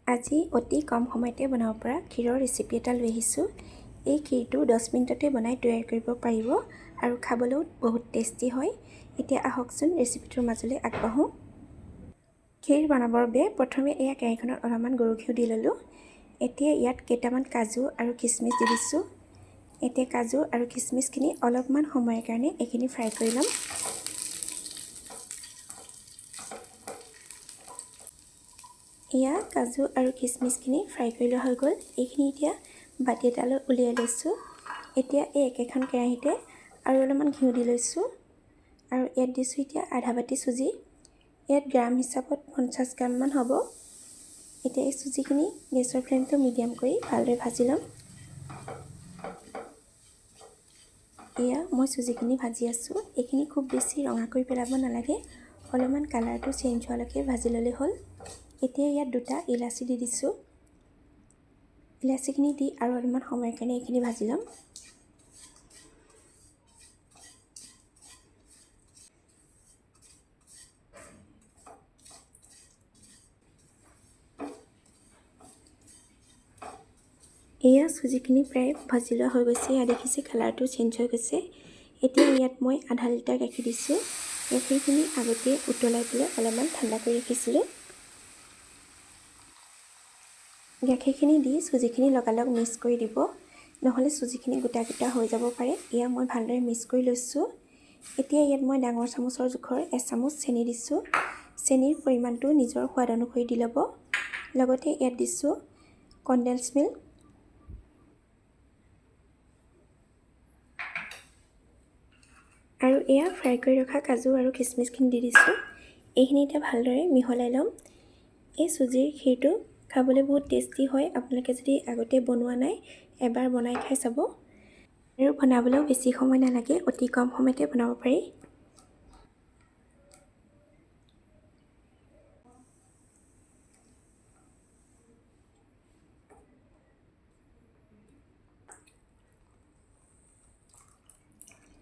আজি অতি কম সময়তে বনাব পৰা ক্ষীৰৰ ৰেচিপি এটা লৈ আহিছোঁ। এই ক্ষীৰটো 10 মিনিটতে বনাই তৈয়াৰ কৰিব পাৰিব আৰু খাবলৈও বহুত টেষ্টি হয়। এতিয়া আহকচোন ৰেচিপিটোৰ মাজলৈ আগবাঢ়োঁ। ক্ষীৰ বনাবৰ বাবে প্ৰথমে এয়া কেৰাহীখনত অলপমান গৰু ঘিউ দি ল'লোঁ। এতিয়া ইয়াত কেইটামান কাজু আৰু কিচমিচ দি দিছোঁ। এতিয়া কাজু আৰু কিচমিচখিনি অলপমান সময়ৰ কাৰণে এইখিনি ফ্ৰাই কৰি ল'ম। এয়া কাজু আৰু কিচমিচখিনি ফ্ৰাই কৰি লোৱা হৈ গ'ল। এইখিনি এতিয়া বাতি এটালৈ উলিয়াই লৈছোঁ। এতিয়া এই একেখন কেৰাহীতে আৰু অলপমান ঘিউ দি লৈছোঁ আৰু ইয়াত দিছোঁ এতিয়া আধা বাতি চুজি। ইয়াত গ্ৰাম হিচাপত 50 গ্ৰামমান হ'ব। এতিয়া এই চুজিখিনি গেছৰ ফ্লেমটো মিডিয়াম কৰি ভালদৰে ভাজি ল'ম। এয়া মই চুজিখিনি ভাজি আছোঁ। এইখিনি খুব বেছি ৰঙা কৰি পেলাব নালাগে, অলপমান কালাৰটো চেঞ্জ হোৱালৈকে ভাজি ল'লে হ'ল। এতিয়া ইয়াত 2টা ইলাচি দি দিছোঁ। ইলাচিখিনি দি আৰু অলপমান সময়ৰ কাৰণে এইখিনি ভাজি ল'ম। এয়া চুজিখিনি প্ৰায় ভাজি লোৱা হৈ গৈছে। এয়া দেখিছে কালাৰটো চেঞ্জ হৈ গৈছে। এতিয়া ইয়াত মই আধা লিটাৰ গাখীৰ দিছোঁ। গাখীৰখিনি আগতে উতলাই পেলাই অলপমান ঠাণ্ডা কৰি ৰাখিছিলোঁ। গাখীৰখিনি দি চুজিখিনি লগালগ মিক্স কৰি দিব, নহ'লে চুজিখিনি গোটা গোটা হৈ যাব পাৰে। এয়া মই ভালদৰে মিক্স কৰি লৈছোঁ। এতিয়া ইয়াত মই ডাঙৰ চামুচৰ জোখৰ 1 চামুচ চেনি দিছোঁ। চেনিৰ পৰিমাণটো নিজৰ সোৱাদ অনুসৰি দি ল'ব। লগতে ইয়াত দিছোঁ কনডেন্স মিল্ক। আৰু এয়া ফ্ৰাই কৰি ৰখা কাজু আৰু কিচমিচখিনি দি দিছোঁ। এইখিনি এতিয়া ভালদৰে মিহলাই ল'ম। এই চুজিৰ ক্ষীৰটো খাবলৈ বহুত টেষ্টি হয়। আপোনালোকে যদি আগতে বনোৱা নাই, এবাৰ বনাই খাই চাব। আৰু বনাবলৈও বেছি সময় নালাগে, অতি কম সময়তে বনাব পাৰি।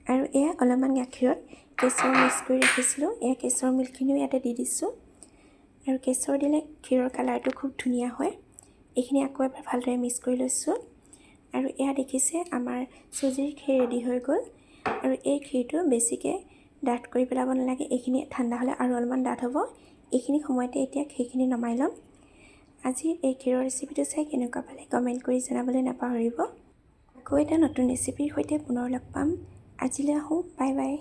আৰু এয়া অলপমান গাখীৰত কেশৰ মিক্স কৰি ৰাখিছিলোঁ। এয়া কেশৰ মিল্কখিনিও ইয়াতে দি দিছোঁ। আৰু কেশৰ দিলে ক্ষীৰৰ কালাৰটো খুব ধুনীয়া হয়। এইখিনি আকৌ এবাৰ ভালদৰে মিক্স কৰি লৈছোঁ। আৰু এয়া দেখিছে আমাৰ চুজিৰ ক্ষীৰ ৰেডি হৈ গ'ল। আৰু এই ক্ষীৰটো বেছিকৈ ডাঠ কৰি পেলাব নালাগে। এইখিনি ঠাণ্ডা হ'লে আৰু অলপমান ডাঠ হ'ব। এইখিনি সময়তে এতিয়া ক্ষীৰখিনি নমাই ল'ম। আজিৰ এই ক্ষীৰৰ ৰেচিপিটো চাই কেনেকুৱা পালে কমেণ্ট কৰি জনাবলৈ নাপাহৰিব। আকৌ এটা নতুন ৰেচিপিৰ সৈতে পুনৰ লগ পাম। আজিলৈ আহোঁ, বাই বাই।